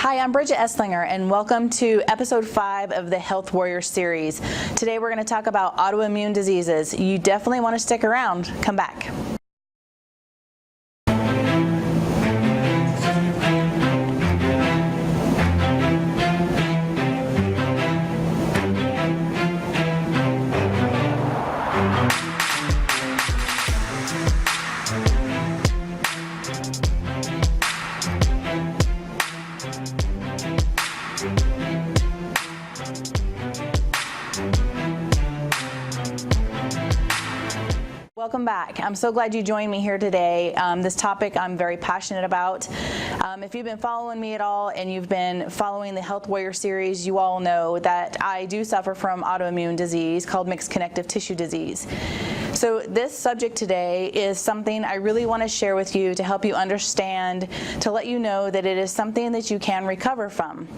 Hi, I'm Bridget Eslinger, and welcome to episode 5 of the Health Warrior series. Today we're going to talk about autoimmune diseases. You definitely want to stick around. Come back. Welcome back. I'm so glad you joined me here today. This topic I'm very passionate about. If you've been following me at all and you've been following the Health Warrior series, you all know that I do suffer from autoimmune disease called mixed connective tissue disease. So this subject today is something I really want to share with you to help you understand, to let you know that it is something that you can recover from.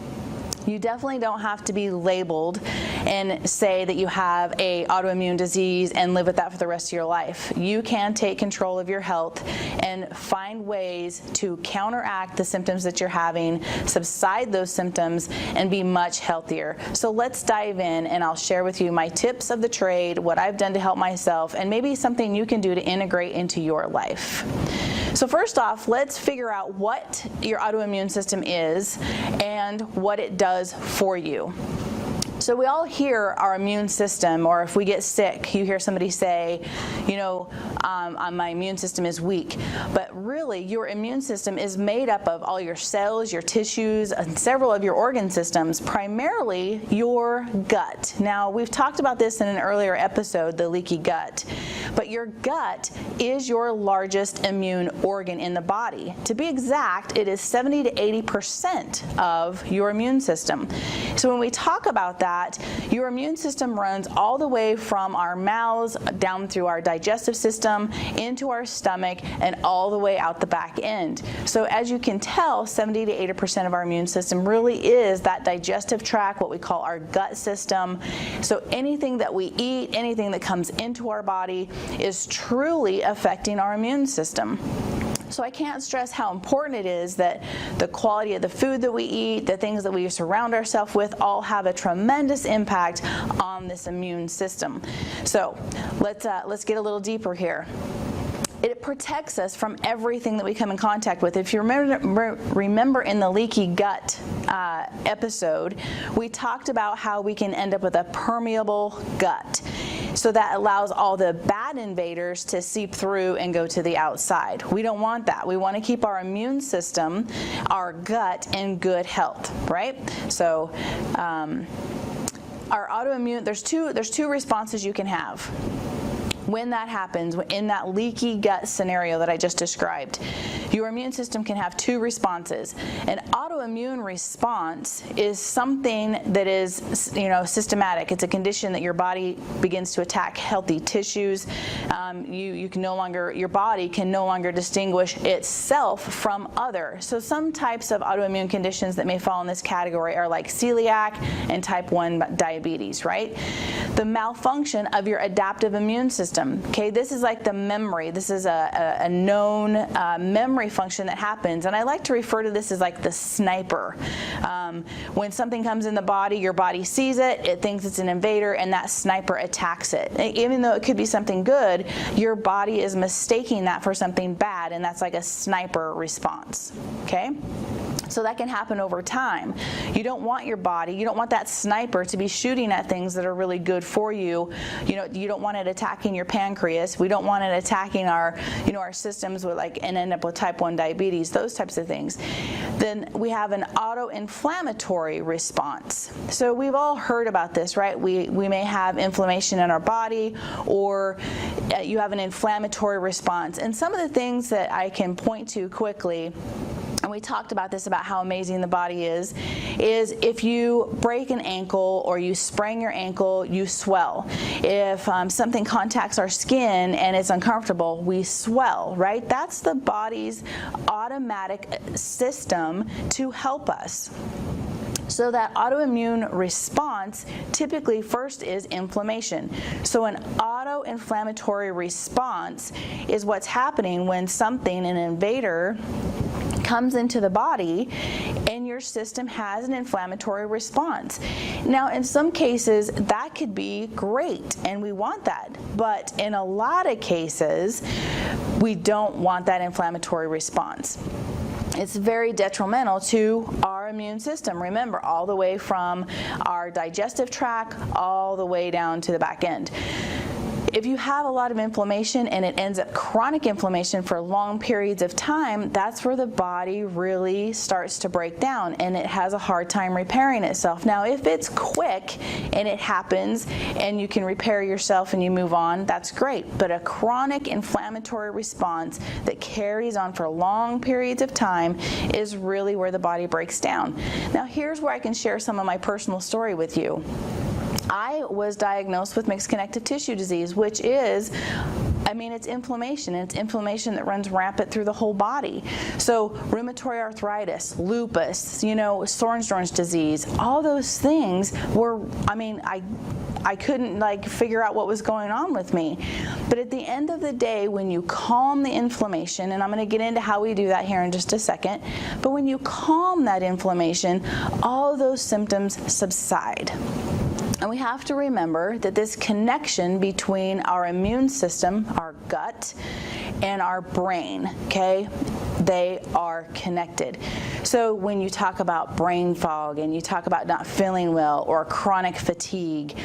You definitely don't have to be labeled and say that you have a autoimmune disease and live with that for the rest of your life. You can take control of your health and find ways to counteract the symptoms that you're having, subside those symptoms, and be much healthier. So let's dive in, and I'll share with you my tips of the trade, what I've done to help myself, and maybe something you can do to integrate into your life. So first off, let's figure out what your autoimmune system is and what it does for you. So we all hear our immune system, or if we get sick, you hear somebody say, my immune system is weak. But really, your immune system is made up of all your cells, your tissues, and several of your organ systems, primarily your gut. Now, we've talked about this in an earlier episode, the leaky gut. But your gut is your largest immune organ in the body. To be exact, it is 70 to 80% of your immune system. So when we talk about that, your immune system runs all the way from our mouths down through our digestive system into our stomach and all the way out the back end. So as you can tell, 70 to 80% of our immune system really is that digestive tract, what we call our gut system. So anything that we eat, anything that comes into our body is truly affecting our immune system. So I can't stress how important it is that the quality of the food that we eat, the things that we surround ourselves with, all have a tremendous impact on this immune system. So let's get a little deeper here. It protects us from everything that we come in contact with. If you remember in the leaky gut episode, we talked about how we can end up with a permeable gut. So that allows all the bad invaders to seep through and go to the outside. We don't want that. We want to keep our immune system, our gut, in good health, right? So our autoimmune, there's two responses you can have. When that happens, in that leaky gut scenario that I just described, your immune system can have two responses. An autoimmune response is something that is, systematic. It's a condition that your body begins to attack healthy tissues. Your body can no longer distinguish itself from other. So some types of autoimmune conditions that may fall in this category are like celiac and type 1 diabetes, right? The malfunction of your adaptive immune system. Okay, this is like the memory. This is a known memory function that happens, and I like to refer to this as like the sniper. When something comes in the body, your body sees it, it thinks it's an invader, and that sniper attacks it. Even though it could be something good, your body is mistaking that for something bad, and that's like a sniper response. Okay? So that can happen over time. You don't want your body, you don't want that sniper to be shooting at things that are really good for you. You don't want it attacking your pancreas. We don't want it attacking our systems and end up with type 1 diabetes, those types of things. Then we have an auto-inflammatory response. So we've all heard about this, right? We may have inflammation in our body, or you have an inflammatory response. And some of the things that I can point to quickly, and we talked about this, about how amazing the body is if you break an ankle or you sprain your ankle, you swell. If something contacts our skin and it's uncomfortable, we swell, right? That's the body's automatic system to help us. So that autoimmune response typically first is inflammation. So an auto-inflammatory response is what's happening when something, an invader, comes into the body and your system has an inflammatory response. Now, in some cases, that could be great, and we want that. But in a lot of cases, we don't want that inflammatory response. It's very detrimental to our immune system. Remember, all the way from our digestive tract all the way down to the back end. If you have a lot of inflammation and it ends up chronic inflammation for long periods of time, that's where the body really starts to break down and it has a hard time repairing itself. Now, if it's quick and it happens and you can repair yourself and you move on, that's great. But a chronic inflammatory response that carries on for long periods of time is really where the body breaks down. Now, here's where I can share some of my personal story with you. I was diagnosed with mixed connective tissue disease, which is, it's inflammation, and it's inflammation that runs rampant through the whole body. So rheumatoid arthritis, lupus, Sjögren's disease, all those things were, I couldn't figure out what was going on with me. But at the end of the day, when you calm the inflammation, and I'm going to get into how we do that here in just a second, but when you calm that inflammation, all those symptoms subside. And we have to remember that this connection between our immune system, our gut, and our brain, okay, they are connected. So when you talk about brain fog and you talk about not feeling well or chronic fatigue,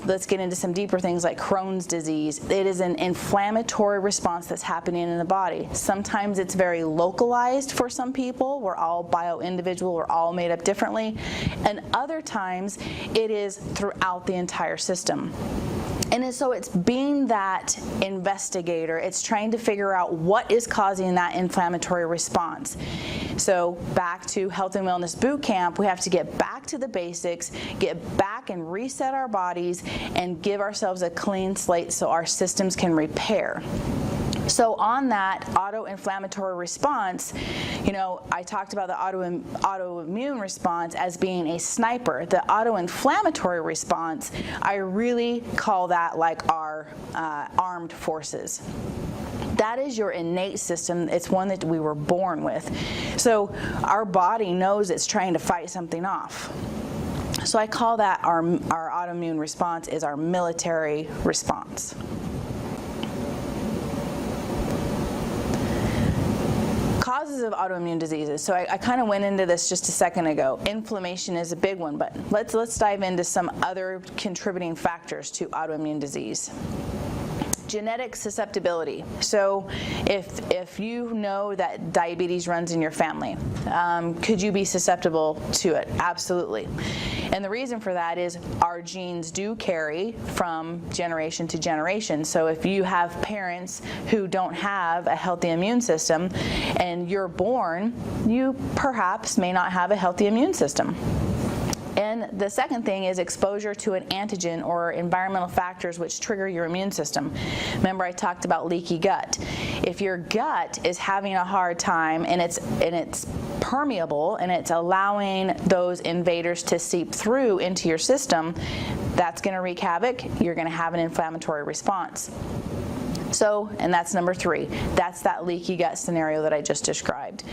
let's get into some deeper things like Crohn's disease. It is an inflammatory response that's happening in the body. Sometimes it's very localized for some people. We're all bio-individual. We're all made up differently. And other times it is throughout the entire system. And so it's being that investigator. It's trying to figure out what is causing that inflammatory response. So back to Health and Wellness Bootcamp, we have to get back to the basics, get back and reset our bodies, and give ourselves a clean slate so our systems can repair. So on that auto-inflammatory response, I talked about the autoimmune response as being a sniper. The auto-inflammatory response, I really call that like our armed forces. That is your innate system. It's one that we were born with. So our body knows it's trying to fight something off. So I call that our autoimmune response is our military response. Causes of autoimmune diseases. So I kind of went into this just a second ago. Inflammation is a big one, but let's dive into some other contributing factors to autoimmune disease. Genetic susceptibility. So if you know that diabetes runs in your family, could you be susceptible to it? Absolutely. And the reason for that is our genes do carry from generation to generation. So if you have parents who don't have a healthy immune system and you're born, you perhaps may not have a healthy immune system. And the second thing is exposure to an antigen or environmental factors which trigger your immune system. Remember, I talked about leaky gut. If your gut is having a hard time and it's permeable and it's allowing those invaders to seep through into your system, that's going to wreak havoc. You're going to have an inflammatory response. So, and that's number 3. That's that leaky gut scenario that I just described.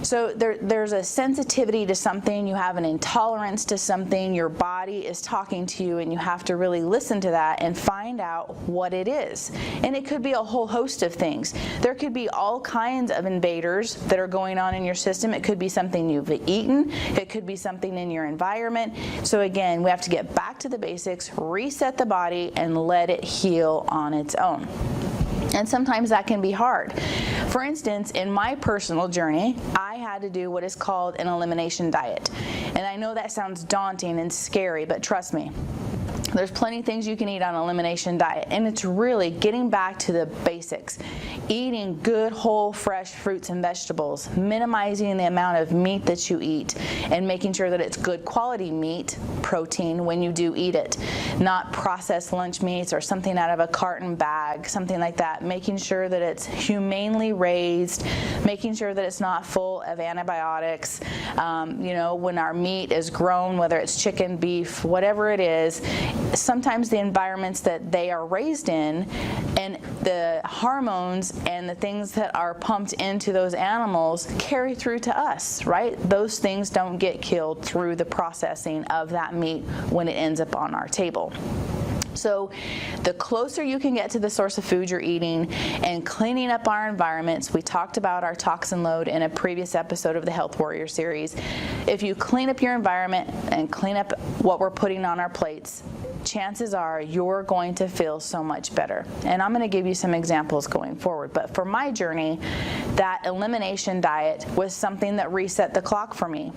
So there's a sensitivity to something, you have an intolerance to something, your body is talking to you, and you have to really listen to that and find out what it is. And it could be a whole host of things. There could be all kinds of invaders that are going on in your system. It could be something you've eaten. It could be something in your environment. So again, we have to get back to the basics, reset the body, and let it heal on its own. And sometimes that can be hard. For instance, in my personal journey, I had to do what is called an elimination diet. And I know that sounds daunting and scary, but trust me, there's plenty of things you can eat on an elimination diet, and it's really getting back to the basics. Eating good, whole, fresh fruits and vegetables, minimizing the amount of meat that you eat, and making sure that it's good quality meat, protein, when you do eat it. Not processed lunch meats or something out of a carton bag, something like that. Making sure that it's humanely raised, making sure that it's not full of antibiotics. When our meat is grown, whether it's chicken, beef, whatever it is, sometimes the environments that they are raised in and the hormones and the things that are pumped into those animals carry through to us, right? Those things don't get killed through the processing of that meat when it ends up on our table. So the closer you can get to the source of food you're eating and cleaning up our environments, we talked about our toxin load in a previous episode of the Health Warrior series. If you clean up your environment and clean up what we're putting on our plates, chances are you're going to feel so much better. And I'm going to give you some examples going forward. But for my journey, that elimination diet was something that reset the clock for me.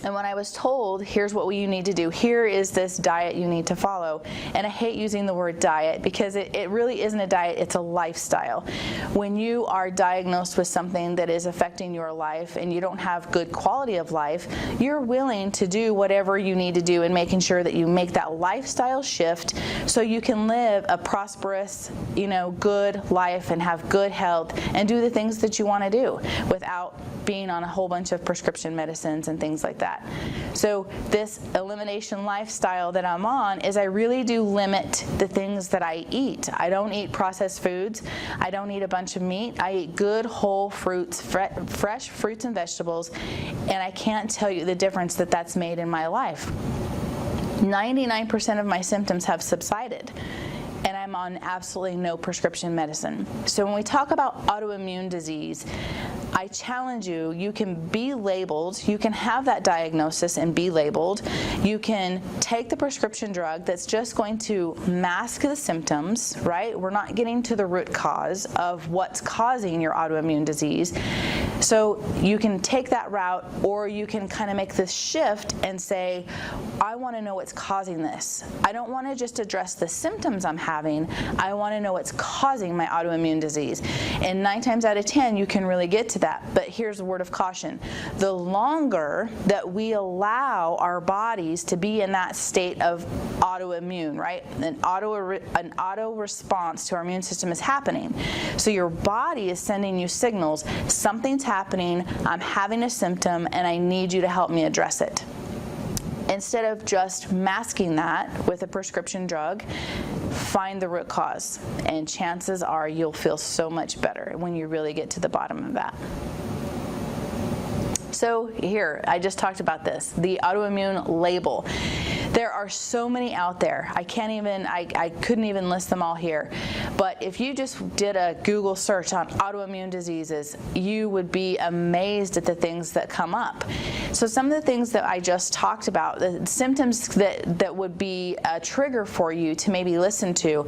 And when I was told, here's what you need to do, here is this diet you need to follow, and I hate using the word diet because it really isn't a diet, it's a lifestyle. When you are diagnosed with something that is affecting your life and you don't have good quality of life, you're willing to do whatever you need to do in making sure that you make that lifestyle shift so you can live a prosperous, good life and have good health and do the things that you want to do without being on a whole bunch of prescription medicines and things like that. So this elimination lifestyle that I'm on is I really do limit the things that I eat. I don't eat processed foods. I don't eat a bunch of meat. I eat good whole fruits, fresh fruits and vegetables, and I can't tell you the difference that that's made in my life. 99% of my symptoms have subsided, and I'm on absolutely no prescription medicine. So when we talk about autoimmune disease, I challenge you, you can be labeled, you can have that diagnosis and be labeled. You can take the prescription drug that's just going to mask the symptoms, right? We're not getting to the root cause of what's causing your autoimmune disease. So you can take that route, or you can kind of make this shift and say, I want to know what's causing this. I don't want to just address the symptoms I'm having. I want to know what's causing my autoimmune disease. And 9 times out of 10, you can really get to that. But here's a word of caution. The longer that we allow our bodies to be in that state of autoimmune, right? An auto response to our immune system is happening. So your body is sending you signals. Something's happening. I'm having a symptom, and I need you to help me address it. Instead of just masking that with a prescription drug, find the root cause, and chances are you'll feel so much better when you really get to the bottom of that. So here, I just talked about this, the autoimmune label. There are so many out there. I couldn't even list them all here. But if you just did a Google search on autoimmune diseases, you would be amazed at the things that come up. So some of the things that I just talked about, the symptoms that would be a trigger for you to maybe listen to,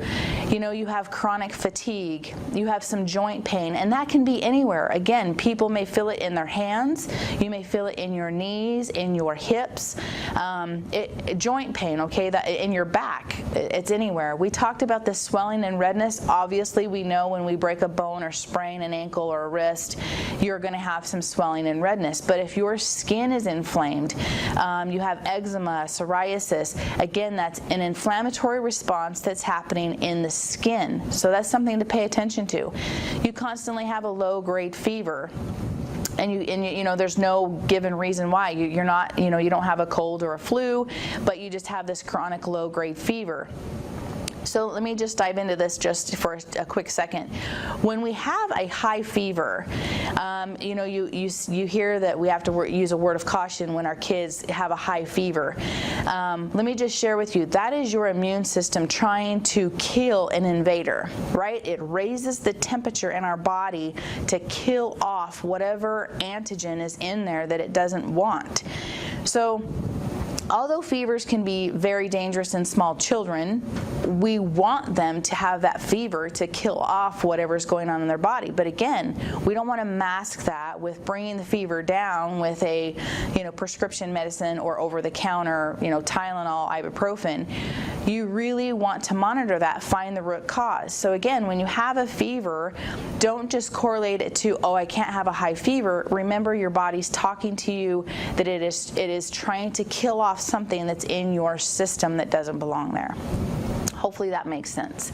you have chronic fatigue, you have some joint pain, and that can be anywhere. Again, people may feel it in their hands, you may feel it in your knees, in your hips, joint pain, okay, that in your back, it's anywhere. We talked about the swelling and redness. Obviously, we know when we break a bone or sprain an ankle or a wrist, you're going to have some swelling and redness. But if your skin is inflamed, you have eczema, psoriasis, again, that's an inflammatory response that's happening in the skin. So that's something to pay attention to. You constantly have a low-grade fever. And there's no given reason why. You're not, you don't have a cold or a flu, but you just have this chronic low-grade fever. So let me just dive into this just for a quick second. When we have a high fever, you hear that we have to use a word of caution when our kids have a high fever. Let me just share with you, that is your immune system trying to kill an invader, right? It raises the temperature in our body to kill off whatever antigen is in there that it doesn't want. So although fevers can be very dangerous in small children, we want them to have that fever to kill off whatever's going on in their body. But again, we don't want to mask that with bringing the fever down with a, prescription medicine or over-the-counter, Tylenol, ibuprofen. You really want to monitor that, find the root cause. So again, when you have a fever, don't just correlate it to, I can't have a high fever. Remember, your body's talking to you that it is trying to kill off something that's in your system that doesn't belong there. Hopefully that makes sense.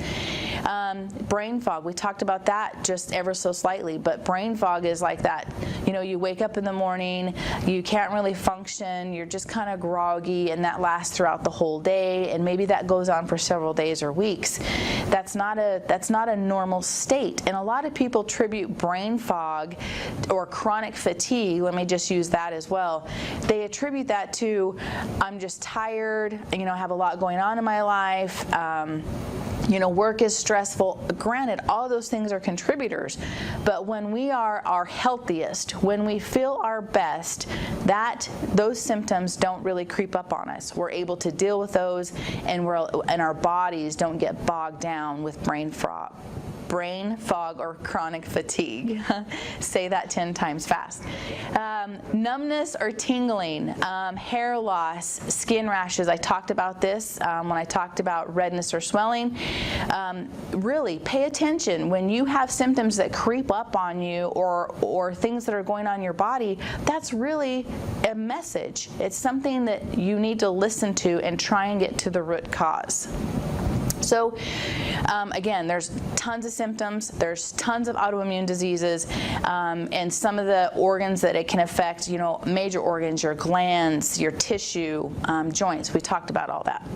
Brain fog, we talked about that just ever so slightly, but brain fog is like that. you wake up in the morning, you can't really function, you're just kind of groggy, and that lasts throughout the whole day, and maybe that goes on for several days or weeks. That's not a normal state. And a lot of people attribute brain fog or chronic fatigue, let me just use that as well. They attribute that to, I'm just tired, I have a lot going on in my life, work is stressful. Granted, all those things are contributors, but when we are our healthiest, when we feel our best, those symptoms don't really creep up on us. We're able to deal with those, and our bodies don't get bogged down with brain fog or chronic fatigue. Say that 10 times fast. Numbness or tingling, hair loss, skin rashes. I talked about this when I talked about redness or swelling. Really pay attention when you have symptoms that creep up on you or things that are going on in your body. That's really a message. It's something that you need to listen to and try and get to the root cause. So again, there's tons of symptoms, there's tons of autoimmune diseases, and some of the organs that it can affect, major organs, your glands, your tissue, joints. We talked about all that.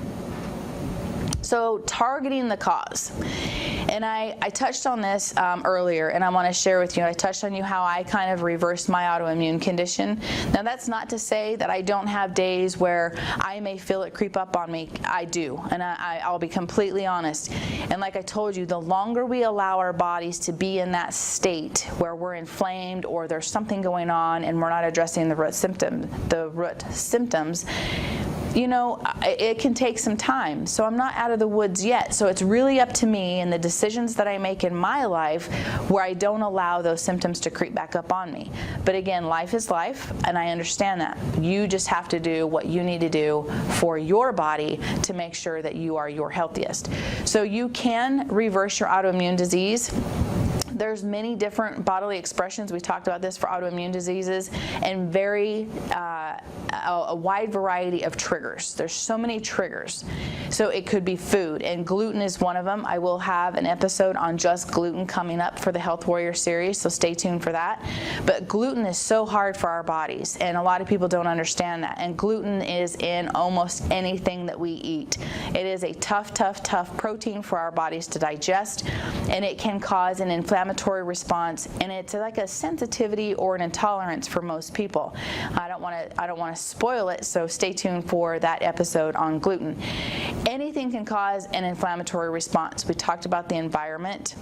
So targeting the cause. And I touched on this earlier, and I want to share with you. I touched on how I kind of reversed my autoimmune condition. Now, that's not to say that I don't have days where I may feel it creep up on me. I do, and I'll be completely honest. And like I told you, the longer we allow our bodies to be in that state where we're inflamed or there's something going on and we're not addressing the root symptoms, it can take some time. So I'm not out of the woods yet. So it's really up to me and the decisions that I make in my life where I don't allow those symptoms to creep back up on me. But again, life is life, and I understand that. You just have to do what you need to do for your body to make sure that you are your healthiest. So you can reverse your autoimmune disease. There's many different bodily expressions. We talked about this for autoimmune diseases, and a wide variety of triggers. There's so many triggers. So it could be food, and gluten is one of them. I will have an episode on just gluten coming up for the Health Warrior series, so stay tuned for that. But gluten is so hard for our bodies, and a lot of people don't understand that. And gluten is in almost anything that we eat. It is a tough protein for our bodies to digest, and it can cause an inflammatory response, and it's like a sensitivity or an intolerance for most people. I don't want to spoil it, so stay tuned for that episode on gluten. Anything can cause an inflammatory response. We talked about the environment.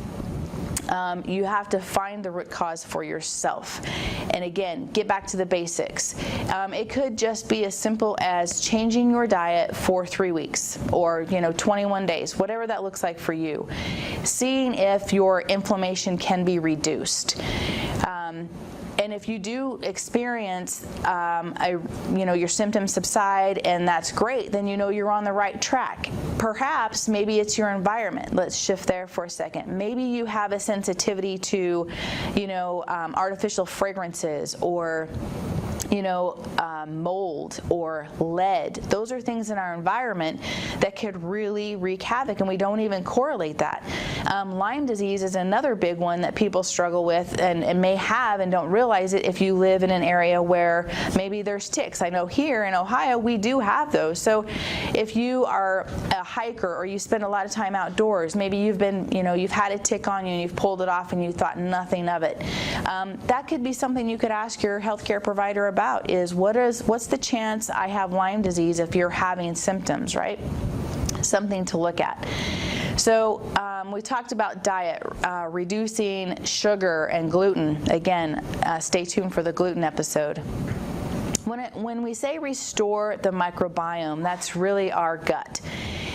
You have to find the root cause for yourself. And again, get back to the basics. It could just be as simple as changing your diet for 3 weeks or 21 days, whatever that looks like for you. Seeing if your inflammation can be reduced. And if you do experience, your symptoms subside, and that's great, then you're on the right track. Perhaps, maybe it's your environment. Let's shift there for a second. Maybe you have a sensitivity to, artificial fragrances or mold or lead. Those are things in our environment that could really wreak havoc, and we don't even correlate that. Lyme disease is another big one that people struggle with and may have and don't realize it if you live in an area where maybe there's ticks. I know here in Ohio we do have those. So if you are a hiker or you spend a lot of time outdoors, maybe you've had a tick on you and you've pulled it off and you thought nothing of it. That could be something you could ask your healthcare provider about, is what's the chance I have Lyme disease if you're having symptoms, right? Something to look at. So we talked about diet, reducing sugar and gluten. Again, stay tuned for the gluten episode. When we say restore the microbiome, that's really our gut.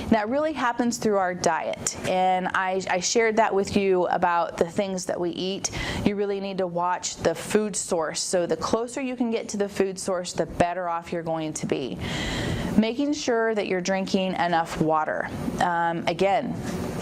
That really happens through our diet, and I shared that with you about the things that we eat. You really need to watch the food source. So the closer you can get to the food source, the better off you're going to be. Making sure that you're drinking enough water. Again,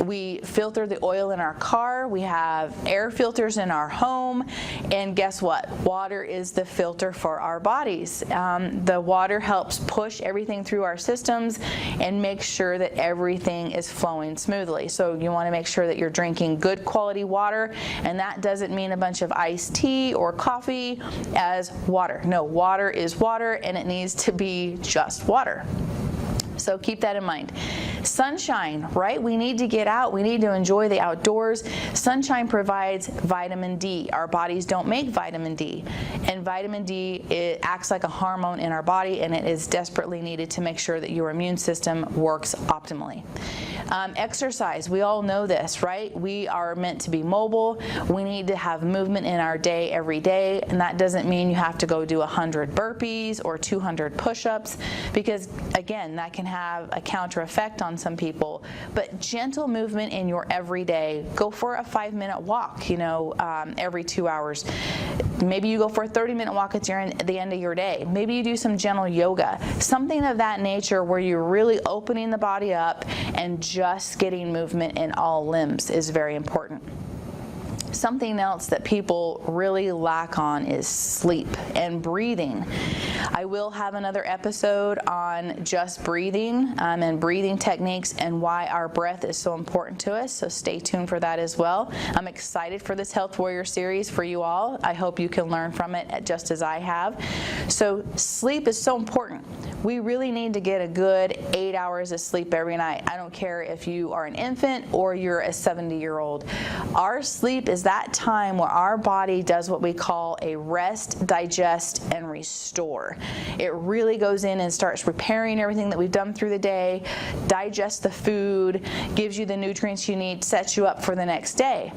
We filter the oil in our car. We have air filters in our home. And guess what? Water is the filter for our bodies. The water helps push everything through our systems and make sure that everything is flowing smoothly. So you want to make sure that you're drinking good quality water, and that doesn't mean a bunch of iced tea or coffee as water. No, water is water, and it needs to be just water. So keep that in mind. Sunshine, right? We need to get out. We need to enjoy the outdoors. Sunshine provides vitamin D. Our bodies don't make vitamin D. And vitamin D, it acts like a hormone in our body, and it is desperately needed to make sure that your immune system works optimally. Exercise, we all know this, right? We are meant to be mobile. We need to have movement in our day every day, and that doesn't mean you have to go do 100 burpees or 200 push-ups, because again, that can have a counter effect on some people. But gentle movement in your everyday, go for a 5-minute walk, every 2 hours. Maybe you go for a 30-minute walk at the end of your day. Maybe you do some gentle yoga, something of that nature where you're really opening the body up and just getting movement in all limbs is very important. Something else that people really lack on is sleep and breathing. I will have another episode on just breathing and breathing techniques and why our breath is so important to us, so stay tuned for that as well. I'm excited for this Health Warrior series for you all. I hope you can learn from it just as I have. So sleep is so important. We really need to get a good 8 hours of sleep every night. I don't care if you are an infant or you're a 70-year-old. Our sleep is that time where our body does what we call a rest, digest, and restore. It really goes in and starts repairing everything that we've done through the day, digests the food, gives you the nutrients you need, sets you up for the next day.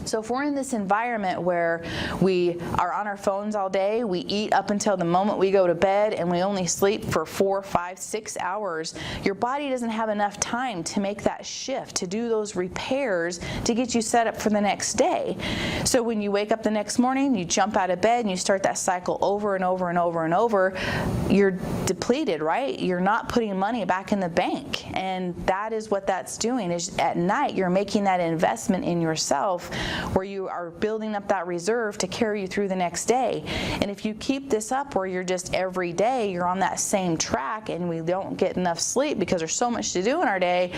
So if we're in this environment where we are on our phones all day, we eat up until the moment we go to bed, and we only sleep for 4, 5, 6 hours, your body doesn't have enough time to make that shift, to do those repairs to get you set up for the next day. So when you wake up the next morning, you jump out of bed and you start that cycle over and over and over and over, you're depleted, right? You're not putting money back in the bank. And that is what that's doing, is at night you're making that investment in yourself where you are building up that reserve to carry you through the next day. And if you keep this up where you're just every day, you're on that same track and we don't get enough sleep because there's so much to do in our day,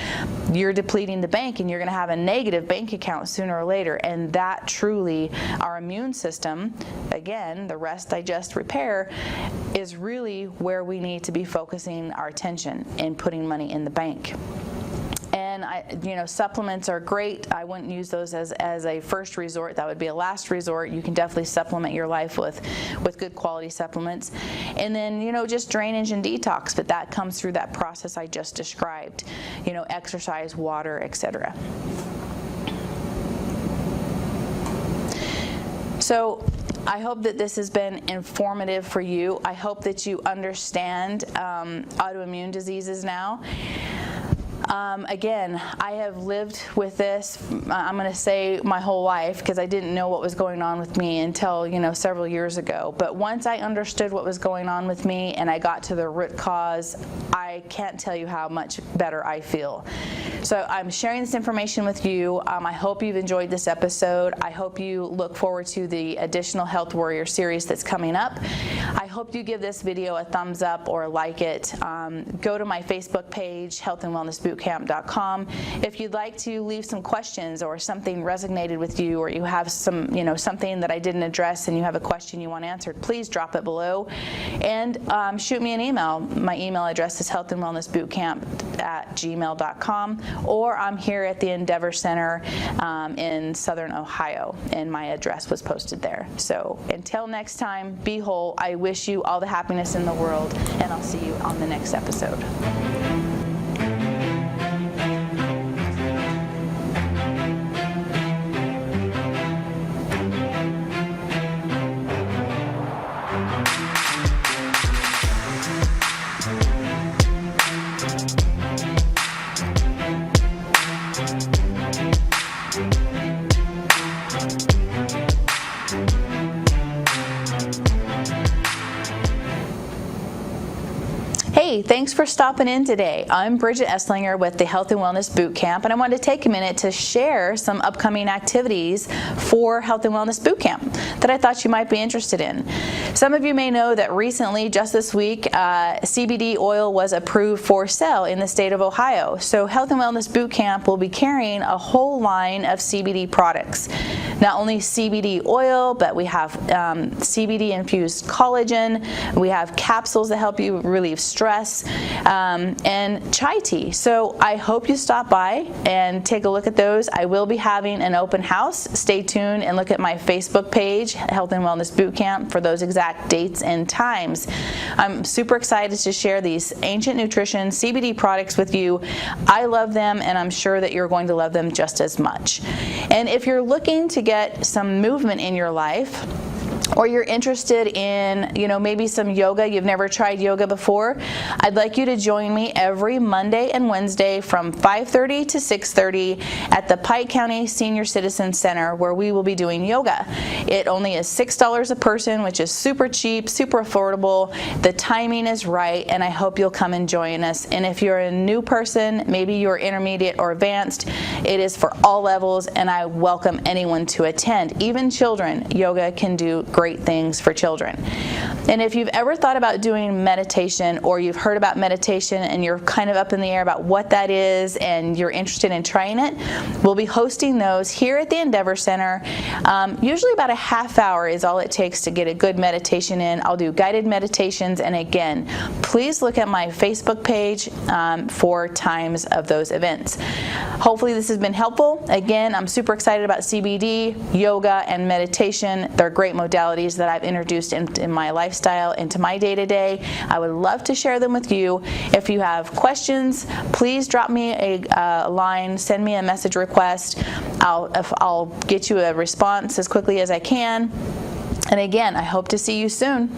you're depleting the bank and you're going to have a negative bank account sooner or later. And that truly, our immune system, again, the rest, digest, repair, is really where we need to be focusing our attention and putting money in the bank. And supplements are great. I wouldn't use those as a first resort. That would be a last resort. You can definitely supplement your life with good quality supplements. And then, just drainage and detox, but that comes through that process I just described. Exercise, water, etc. So I hope that this has been informative for you. I hope that you understand autoimmune diseases now. Again, I have lived with this, I'm going to say my whole life, because I didn't know what was going on with me until, several years ago. But once I understood what was going on with me and I got to the root cause, I can't tell you how much better I feel. So I'm sharing this information with you. I hope you've enjoyed this episode. I hope you look forward to the additional Health Warrior series that's coming up. I hope you give this video a thumbs up or like it. Go to my Facebook page, healthandwellnessbootcamp.com. If you'd like to leave some questions or something resonated with you, or you have some, something that I didn't address and you have a question you want answered, please drop it below and shoot me an email. My email address is healthandwellnessbootcamp@gmail.com, or I'm here at the Endeavor Center in Southern Ohio, and my address was posted there. So until next time, be whole. I wish you all the happiness in the world, and I'll see you on the next episode. Hey, Hey, thanks for stopping in today. I'm Bridget Eslinger with the Health and Wellness Bootcamp, and I wanted to take a minute to share some upcoming activities for Health and Wellness Bootcamp that I thought you might be interested in. Some of you may know that recently, just this week, CBD oil was approved for sale in the state of Ohio. So Health and Wellness Bootcamp will be carrying a whole line of CBD products. Not only CBD oil, but we have CBD-infused collagen, we have capsules that help you relieve stress, and chai tea. So I hope you stop by and take a look at those. I will be having an open house. Stay tuned and look at my Facebook page, Health and Wellness Bootcamp, for those exact dates and times. I'm super excited to share these ancient nutrition CBD products with you. I love them, and I'm sure that you're going to love them just as much. And if you're looking to get some movement in your life, or you're interested in, maybe some yoga, you've never tried yoga before, I'd like you to join me every Monday and Wednesday from 5:30 to 6:30 at the Pike County Senior Citizen Center, where we will be doing yoga. It only is $6 a person, which is super cheap, super affordable. The timing is right, and I hope you'll come and join us. And if you're a new person, maybe you're intermediate or advanced, it is for all levels, and I welcome anyone to attend. Even children, yoga can do great things for children. And if you've ever thought about doing meditation, or you've heard about meditation and you're kind of up in the air about what that is and you're interested in trying it, we'll be hosting those here at the Endeavor Center. Usually about a half hour is all it takes to get a good meditation in. I'll do guided meditations, and again, please look at my Facebook page for times of those events. Hopefully this has been helpful. Again, I'm super excited about CBD, yoga, and meditation. They're great modalities that I've introduced in my lifestyle, into my day-to-day. I would love to share them with you. If you have questions, please drop me a line, send me a message request. I'll get you a response as quickly as I can. And again, I hope to see you soon.